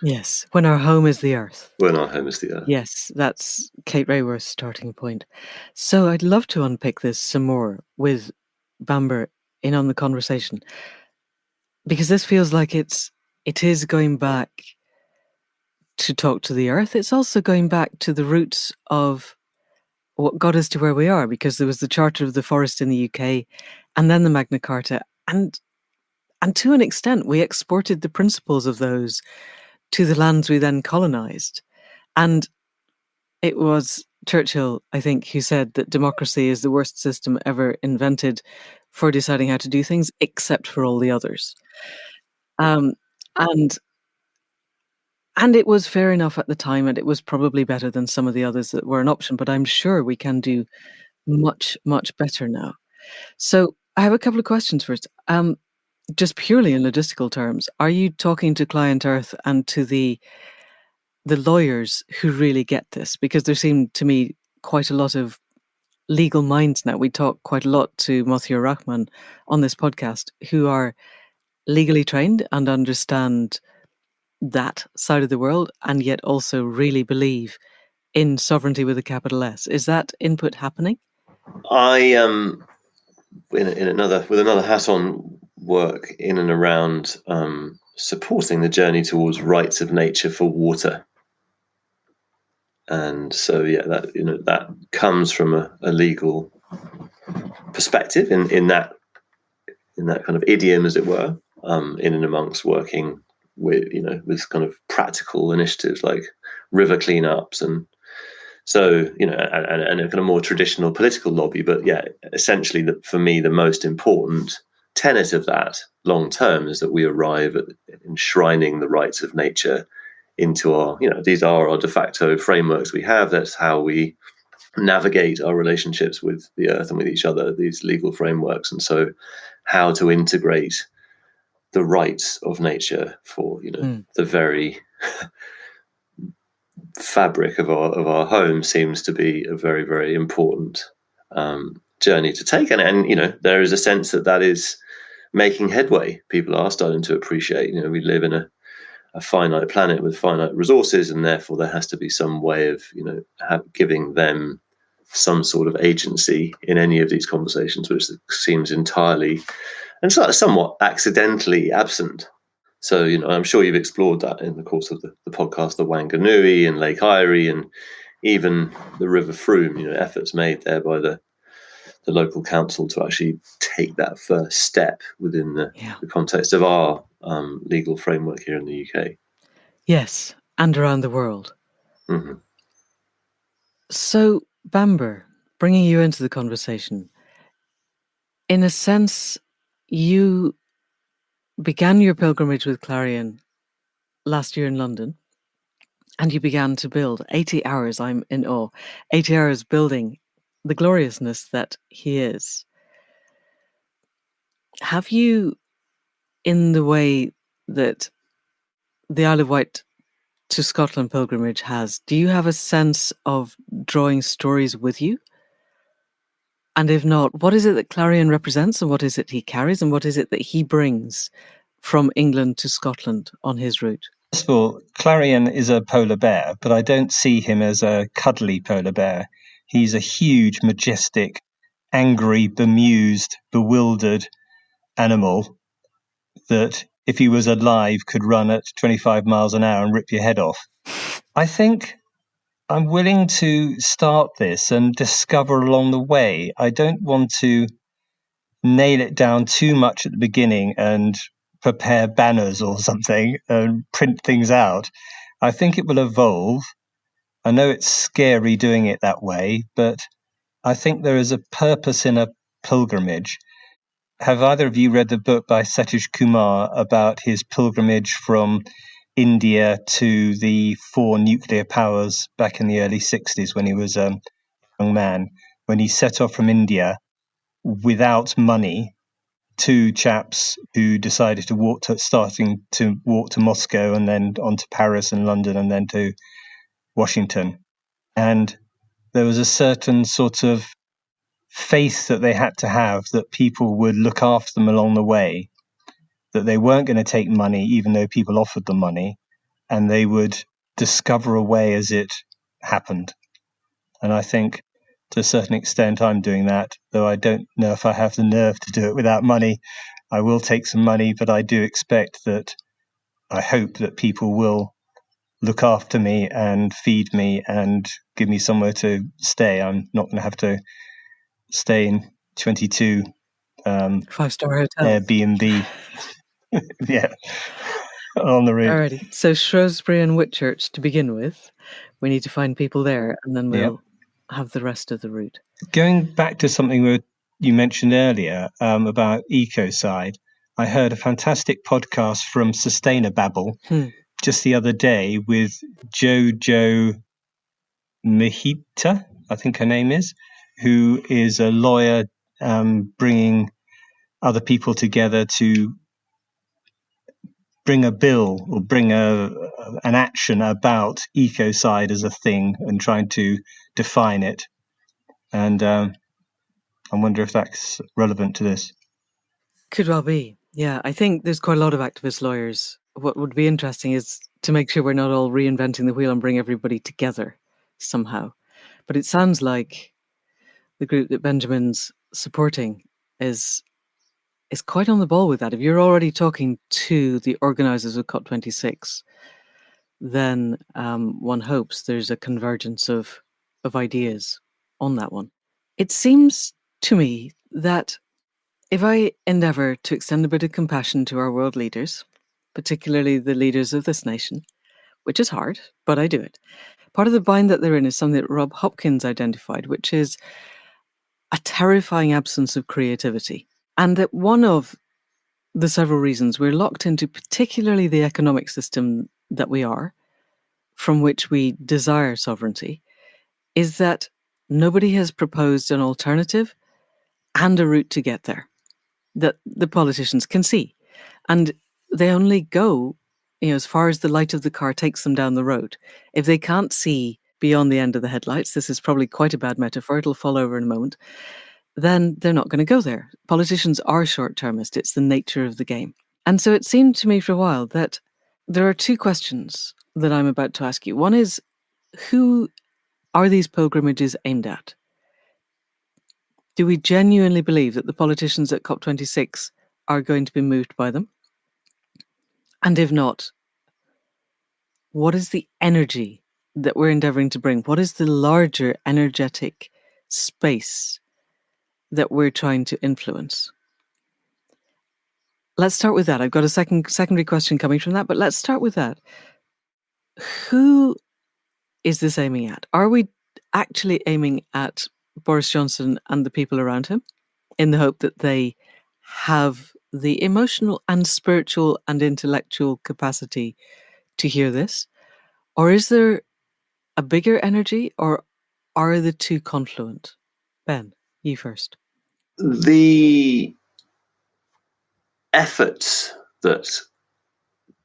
Yes, when our home is the earth. When our home is the earth. Yes, that's Kate Rayworth's starting point. So I'd love to unpick this some more with Bamber in on the conversation, because this feels like it is going back to talk to the earth. It's also going back to the roots of what got us to where we are, because there was the Charter of the Forest in the UK and then the Magna Carta, and to an extent we exported the principles of those to the lands we then colonized. And it was Churchill, I think, who said that democracy is the worst system ever invented for deciding how to do things, except for all the others. And it was fair enough at the time, and it was probably better than some of the others that were an option, but I'm sure we can do much, much better now. So I have a couple of questions first. Just purely in logistical terms, are you talking to Client Earth and to the lawyers who really get this? Because there seemed to me quite a lot of legal minds now. We talk quite a lot to Mathieu Rahman on this podcast, who are legally trained and understand that side of the world, and yet also really believe in sovereignty with a capital S. Is that input happening? I with another hat on, work in and around supporting the journey towards rights of nature for water. And so, that comes from a legal perspective in that kind of idiom, as it were, in and amongst working with kind of practical initiatives like river cleanups, and so and a kind of more traditional political lobby. But essentially, for me, the most important tenet of that long term is that we arrive at enshrining the rights of nature into our, these are our de facto frameworks we have. That's how we navigate our relationships with the earth and with each other, these legal frameworks. And so how to integrate the rights of nature for, the very fabric of our home seems to be a very, very important journey to take. And there is a sense that is making headway. People are starting to appreciate, we live in a finite planet with finite resources, and therefore there has to be some way of giving them some sort of agency in any of these conversations, which seems entirely and somewhat accidentally absent. So I'm sure you've explored that in the course of the podcast, the Wanganui and Lake Erie, and even the River Frome. Efforts made there by the local council to actually take that first step within the context of our legal framework here in the UK. Yes, and around the world. Mm-hmm. So, Bamber, bringing you into the conversation, in a sense, you began your pilgrimage with Clarion last year in London, and you began to build 80 hours. I'm in awe. 80 hours building the gloriousness that he is. Have you, in the way that the Isle of Wight to Scotland pilgrimage has, do you have a sense of drawing stories with you? And if not, what is it that Clarion represents, and what is it he carries, and what is it that he brings from England to Scotland on his route? First of all, Clarion is a polar bear, but I don't see him as a cuddly polar bear. He's a huge, majestic, angry, bemused, bewildered animal that, if he was alive, could run at 25 miles an hour and rip your head off. I think I'm willing to start this and discover along the way. I don't want to nail it down too much at the beginning and prepare banners or something and print things out. I think it will evolve. I know it's scary doing it that way, but I think there is a purpose in a pilgrimage. Have either of you read the book by Satish Kumar about his pilgrimage from India to the 4 nuclear powers back in the early 60s when he was a young man? When he set off from India without money, 2 chaps who decided starting to walk to Moscow and then on to Paris and London and then to Washington. And there was a certain sort of faith that they had to have that people would look after them along the way, that they weren't going to take money even though people offered them money, and they would discover a way as it happened. And I think to a certain extent I'm doing that, though I don't know if I have the nerve to do it without money. I will take some money, but I do expect that, I hope that people will look after me and feed me and give me somewhere to stay. I'm not going to have to stay in 22 5-star hotel Airbnb on the route. Alrighty. So Shrewsbury and Whitchurch to begin with. We need to find people there, and then we'll have the rest of the route. Going back to something you mentioned earlier about ecocide, I heard a fantastic podcast from Sustainababble just the other day with Jojo Mejita, I think her name is, who is a lawyer bringing other people together to bring a bill or bring an action about ecocide as a thing and trying to define it. And I wonder if that's relevant to this. Could well be. Yeah, I think there's quite a lot of activist lawyers. What would be interesting is to make sure we're not all reinventing the wheel and bring everybody together somehow. But it sounds like the group that Benjamin's supporting is quite on the ball with that. If you're already talking to the organisers of COP26, then one hopes there's a convergence of ideas on that one. It seems to me that if I endeavour to extend a bit of compassion to our world leaders, particularly the leaders of this nation, which is hard, but I do it, part of the bind that they're in is something that Rob Hopkins identified, which is a terrifying absence of creativity. And that one of the several reasons we're locked into, particularly the economic system that we are, from which we desire sovereignty, is that nobody has proposed an alternative and a route to get there that the politicians can see. And they only go, as far as the light of the car takes them down the road. If they can't see beyond the end of the headlights, this is probably quite a bad metaphor, it'll fall over in a moment, then they're not going to go there. Politicians are short-termist. It's the nature of the game. And so it seemed to me for a while that there are two questions that I'm about to ask you. One is, who are these pilgrimages aimed at? Do we genuinely believe that the politicians at COP26 are going to be moved by them? And if not, what is the energy that we're endeavouring to bring? What is the larger energetic space that we're trying to influence? Let's start with that. I've got a secondary question coming from that, but let's start with that. Who is this aiming at? Are we actually aiming at Boris Johnson and the people around him in the hope that they have the emotional and spiritual and intellectual capacity to hear this? Or is there a bigger energy, or are the two confluent? Ben, you first. The efforts that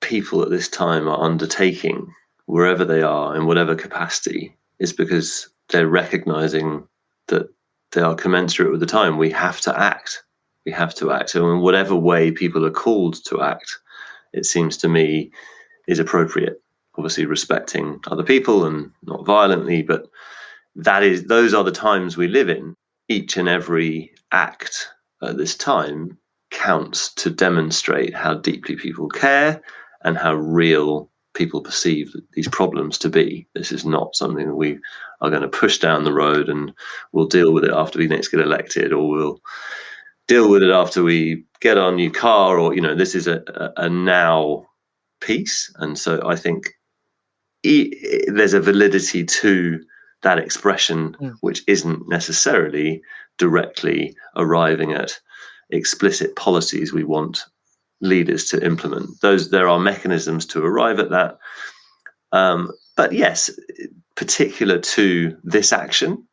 people at this time are undertaking, wherever they are, in whatever capacity, is because they're recognizing that they are commensurate with the time. We have to act. We have to act. So in whatever way people are called to act, it seems to me, is appropriate. Obviously respecting other people and not violently, but those are the times we live in. Each and every act at this time counts to demonstrate how deeply people care and how real people perceive these problems to be. This is not something that we are going to push down the road and we'll deal with it after we next get elected, or we'll deal with it after we get our new car, or, this is a now piece. And so I think there's a validity to that expression, which isn't necessarily directly arriving at explicit policies we want leaders to implement. There are mechanisms to arrive at that. But yes, particular to this action,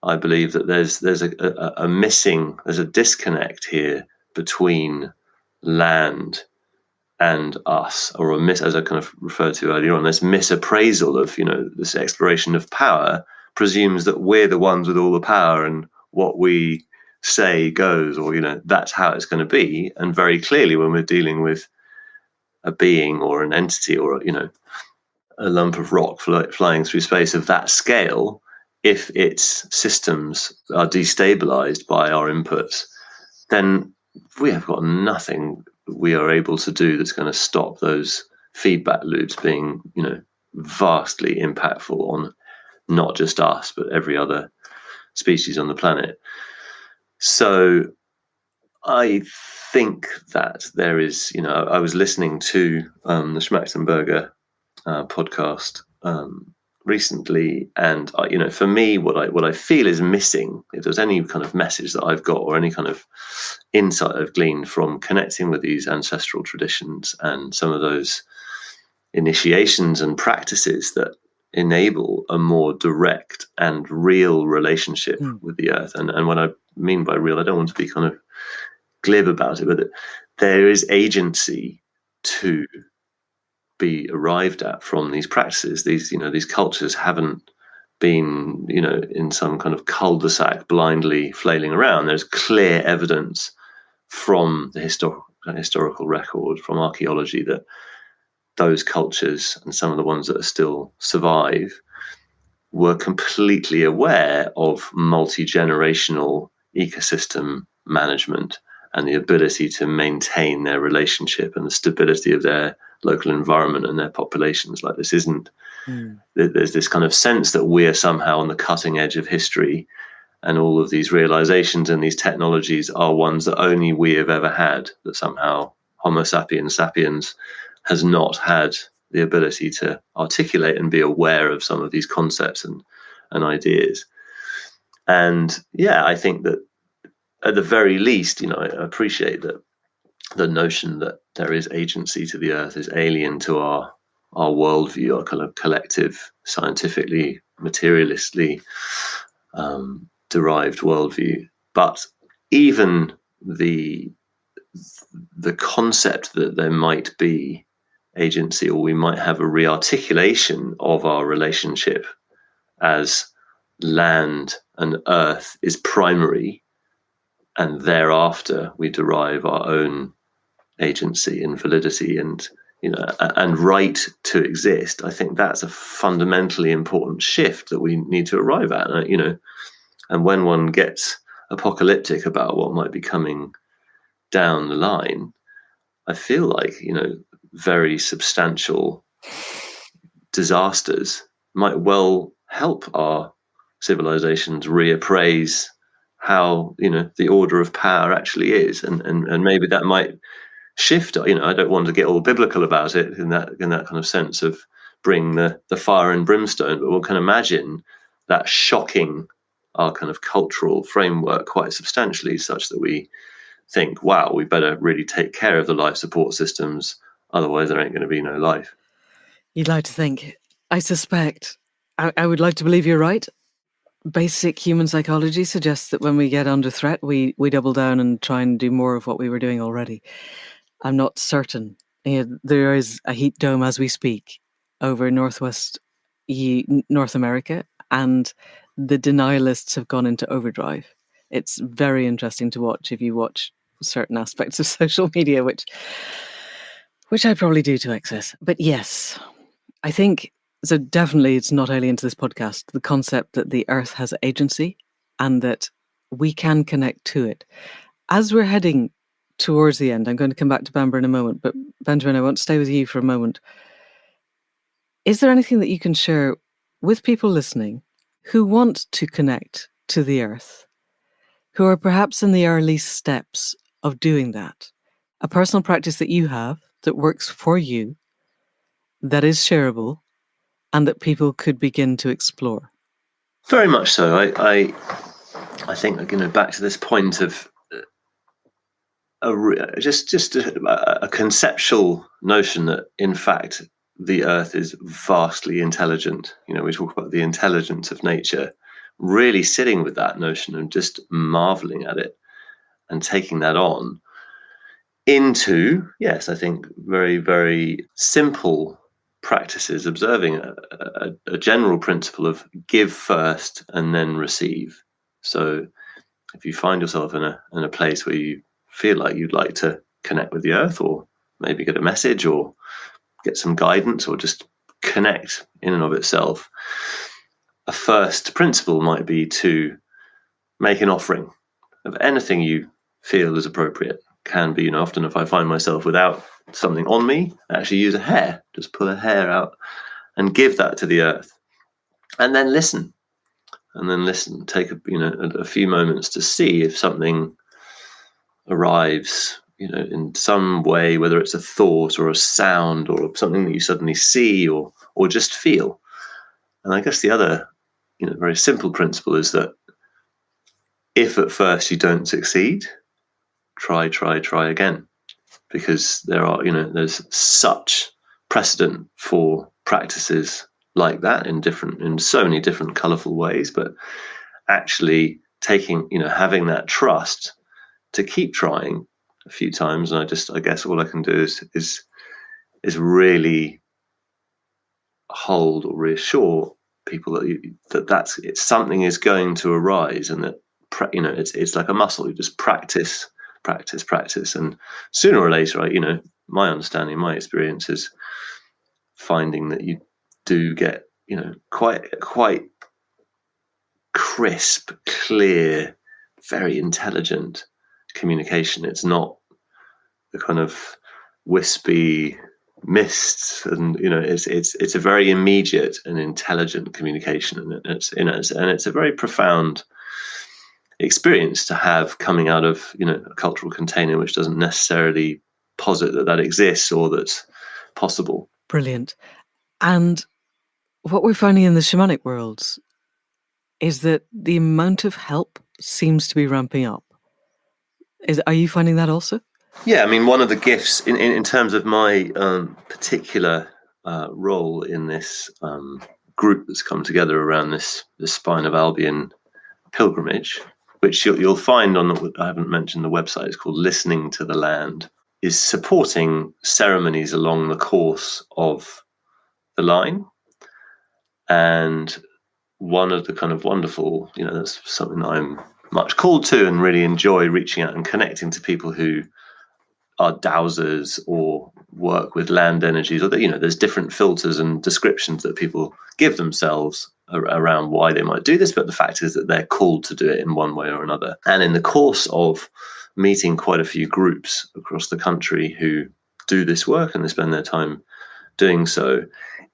I believe that there's a disconnect here between land and us, or as I kind of referred to earlier on, this misappraisal of, this exploration of power presumes that we're the ones with all the power and what we say goes, or, that's how it's going to be. And very clearly, when we're dealing with a being or an entity or, a lump of rock flying through space of that scale, if its systems are destabilized by our inputs, then we have got nothing we are able to do that's going to stop those feedback loops being, vastly impactful on not just us, but every other species on the planet. So I think that there is, I was listening to the Schmachtenberger podcast recently, and for me, what I feel is missing, if there's any kind of message that I've got or any kind of insight I've gleaned from connecting with these ancestral traditions and some of those initiations and practices that enable a more direct and real relationship with the earth. And what I mean by real, I don't want to be kind of glib about it, but there is agency to be arrived at from these practices. These cultures haven't been, in some kind of cul-de-sac blindly flailing around. There's clear evidence from the historical record, from archaeology, that those cultures, and some of the ones that are still survive, were completely aware of multi-generational ecosystem management and the ability to maintain their relationship and the stability of their local environment and their populations. Like, this isn't, there's this kind of sense that we're somehow on the cutting edge of history, and all of these realizations and these technologies are ones that only we have ever had, that somehow Homo sapiens sapiens has not had the ability to articulate and be aware of some of these concepts and ideas. And I think that at the very least, I appreciate that the notion that there is agency to the earth is alien to our worldview, our kind of collective, scientifically, materialistly derived worldview. But even the concept that there might be agency, or we might have a re-articulation of our relationship as land and earth is primary, and thereafter we derive our own agency and validity and right to exist. I think that's a fundamentally important shift that we need to arrive at. And when one gets apocalyptic about what might be coming down the line, I feel like very substantial disasters might well help our civilizations reappraise how the order of power actually is, and maybe that might shift. I don't want to get all biblical about it in that kind of sense of bring the fire and brimstone, but one can imagine that shocking our kind of cultural framework quite substantially, such that we think, wow, we better really take care of the life support systems, otherwise there ain't going to be no life. You'd like to think. I suspect. I would like to believe you're right. Basic human psychology suggests that when we get under threat, we double down and try and do more of what we were doing already. I'm not certain. There is a heat dome as we speak over North America, and the denialists have gone into overdrive. It's very interesting to watch if you watch certain aspects of social media, which I probably do to excess. But yes, I think, so definitely it's not alien to this podcast, the concept that the earth has agency and that we can connect to it. As we're heading towards the end, I'm going to come back to Bamber in a moment, but Benjamin, I want to stay with you for a moment. Is there anything that you can share with people listening who want to connect to the earth, who are perhaps in the early steps of doing that? A personal practice that you have that works for you, that is shareable, and that people could begin to explore? Very much so. I think, back to this point of just a conceptual notion that, in fact, the earth is vastly intelligent. We talk about the intelligence of nature, really sitting with that notion and just marveling at it and taking that on into, yes, I think very, very simple practices, observing a general principle of give first and then receive. So if you find yourself in a place where you feel like you'd like to connect with the earth, or maybe get a message or get some guidance, or just connect in and of itself, a first principle might be to make an offering of anything you feel is appropriate. Can be, often if I find myself without something on me, I actually use a hair, just pull a hair out and give that to the earth, and then listen. Take a few moments to see if something arrives, in some way, whether it's a thought or a sound or something that you suddenly see or just feel. And I guess the other, very simple principle is that if at first you don't succeed, try again, because there's such precedent for practices like that in so many different colorful ways, but actually having that trust to keep trying a few times. And I guess all I can do is really hold or reassure people that something is going to arise, and that it's like a muscle. You just practice, and sooner or later, my understanding, my experience is finding that you do get quite crisp, clear, very intelligent communication. It's not the kind of wispy mists, and it's a very immediate and intelligent communication, and it's a very profound experience to have coming out of a cultural container which doesn't necessarily posit that exists or that's possible. Brilliant. And what we're finding in the shamanic worlds is that the amount of help seems to be ramping up. Are you finding that also? Yeah, I mean, one of the gifts in terms of my particular role in this group that's come together around this Spine of Albion pilgrimage, which you'll find I haven't mentioned the website, it's called Listening to the Land, is supporting ceremonies along the course of the line. And one of the kind of wonderful, that's something that I'm much called to and really enjoy, reaching out and connecting to people who are dowsers or work with land energies, or there's different filters and descriptions that people give themselves around why they might do this, but the fact is that they're called to do it in one way or another. And in the course of meeting quite a few groups across the country who do this work, and they spend their time doing so,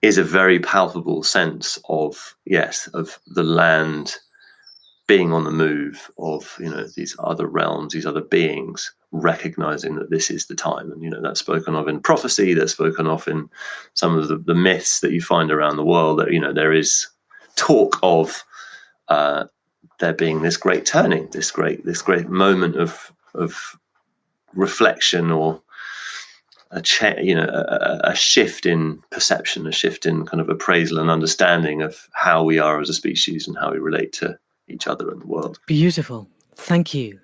is a very palpable sense of the land being on the move, of these other realms, these other beings recognizing that this is the time. And that's spoken of in prophecy, that's spoken of in some of the myths that you find around the world, that there is talk of there being this great turning, this great moment of reflection, or a shift in perception, a shift in kind of appraisal and understanding of how we are as a species and how we relate to each other and the world. Beautiful. Thank you.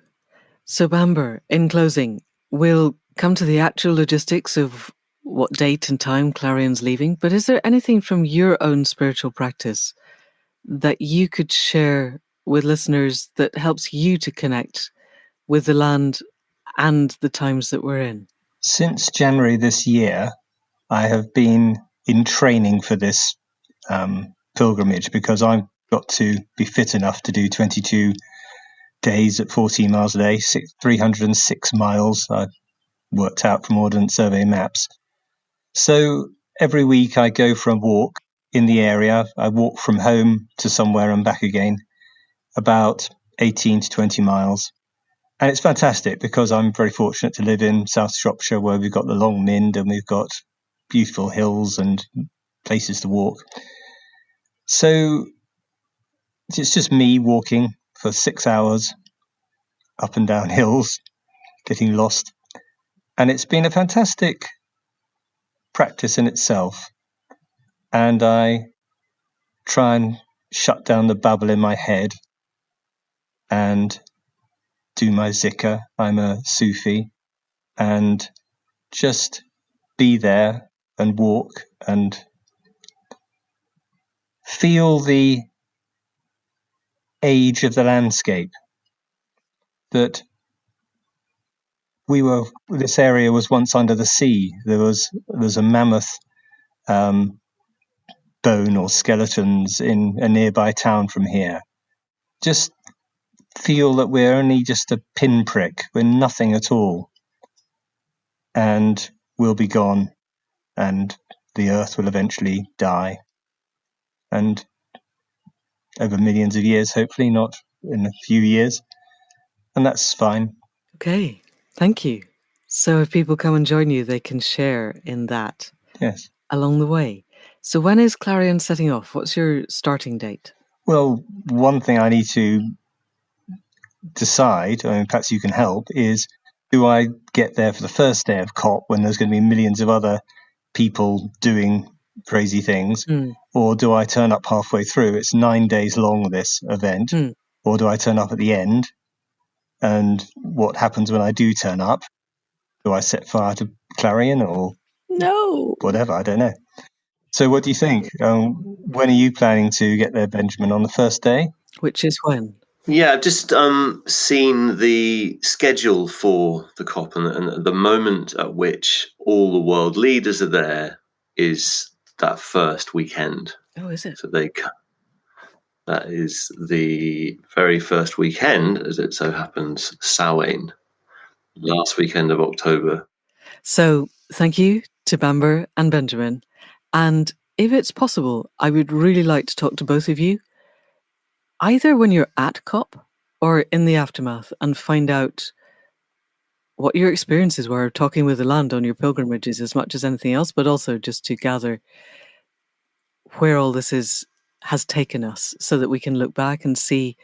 So Bamber, in closing, we'll come to the actual logistics of what date and time Clarion's leaving, but is there anything from your own spiritual practice that you could share with listeners that helps you to connect with the land and the times that we're in? Since January this year, I have been in training for this pilgrimage, because I've got to be fit enough to do 22 days at 14 miles a day, 306 miles, I worked out from Ordnance Survey maps. So every week I go for a walk in the area. I walk from home to somewhere and back again, about 18 to 20 miles. And it's fantastic, because I'm very fortunate to live in South Shropshire, where we've got the Long Mynd and we've got beautiful hills and places to walk. So it's just me walking for 6 hours up and down hills, getting lost. And it's been a fantastic practice in itself. And I try and shut down the babble in my head and do my zikr. I'm a Sufi, and just be there and walk and feel the age of the landscape. That this area was once under the sea. There's a mammoth bone or skeletons in a nearby town from here. Just feel that we're only just a pinprick. We're nothing at all. And we'll be gone, and the earth will eventually die. And over millions of years, hopefully, not in a few years. And that's fine. Okay, thank you. So if people come and join you, they can share in that. Yes. Along the way. So when is Clarion setting off? What's your starting date? Well, one thing I need to decide, I mean, perhaps you can help, is do I get there for the first day of COP, when there's going to be millions of other people doing crazy things, or do I turn up halfway through? It's 9 days long, this event. Or do I turn up at the end? And what happens when I do turn up? Do I set fire to Clarion or no, whatever? I don't know. So what do you think? When are you planning to get there, Benjamin? On the first day? Which is when? Yeah, I've just seen the schedule for the COP, and the moment at which all the world leaders are there is that first weekend. Oh, is it? So that is the very first weekend, as it so happens, Samhain, last weekend of October. So thank you to Bamber and Benjamin. And if it's possible, I would really like to talk to both of you, either when you're at COP or in the aftermath, and find out what your experiences were talking with the land on your pilgrimages as much as anything else, but also just to gather where all this has taken us so that we can look back and see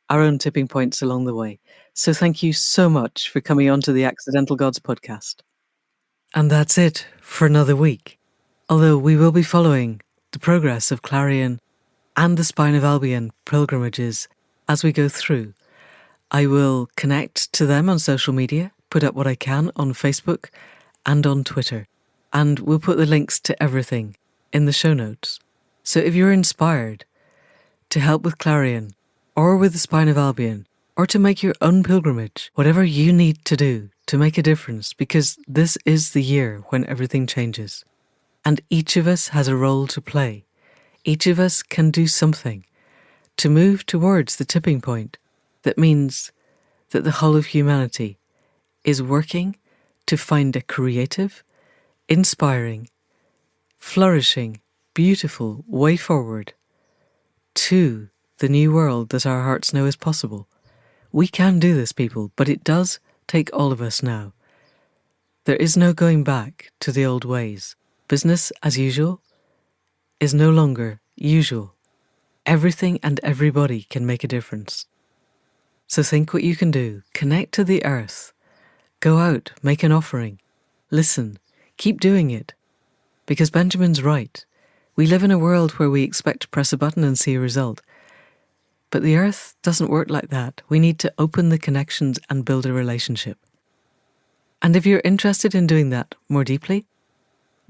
our own tipping points along the way. So thank you so much for coming on to the Accidental Gods podcast. And that's it for another week. Although we will be following the progress of Clarion and the Spine of Albion pilgrimages as we go through. I will connect to them on social media, put up what I can on Facebook and on Twitter, and we'll put the links to everything in the show notes. So if you're inspired to help with Clarion, or with the Spine of Albion, or to make your own pilgrimage, whatever you need to do to make a difference, because this is the year when everything changes. And each of us has a role to play. Each of us can do something to move towards the tipping point that means that the whole of humanity is working to find a creative, inspiring, flourishing, beautiful way forward to the new world that our hearts know is possible. We can do this, people, but it does take all of us now. There is no going back to the old ways. Business as usual is no longer usual. Everything and everybody can make a difference. So think what you can do. Connect to the earth. Go out, make an offering. Listen, keep doing it. Because Benjamin's right. We live in a world where we expect to press a button and see a result. But the earth doesn't work like that. We need to open the connections and build a relationship. And if you're interested in doing that more deeply,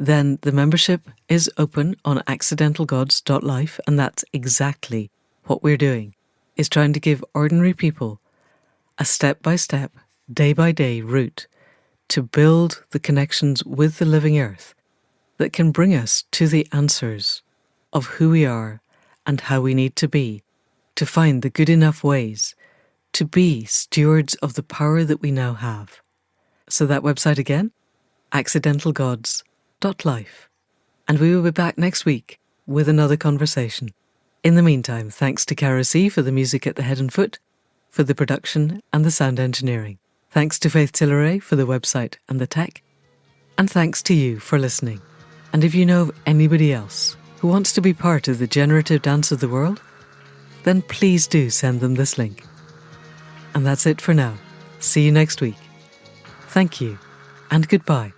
then the membership is open on accidentalgods.life, and that's exactly what we're doing, is trying to give ordinary people a step-by-step, day-by-day route to build the connections with the living earth that can bring us to the answers of who we are and how we need to be, to find the good enough ways to be stewards of the power that we now have. So that website again, accidentalgods.life. And we will be back next week with another conversation. In the meantime, thanks to Cara C for the music at the head and foot, for the production and the sound engineering. Thanks to Faith Tilleray for the website and the tech. And thanks to you for listening. And if you know of anybody else who wants to be part of the generative dance of the world, then please do send them this link. And that's it for now. See you next week. Thank you, and goodbye.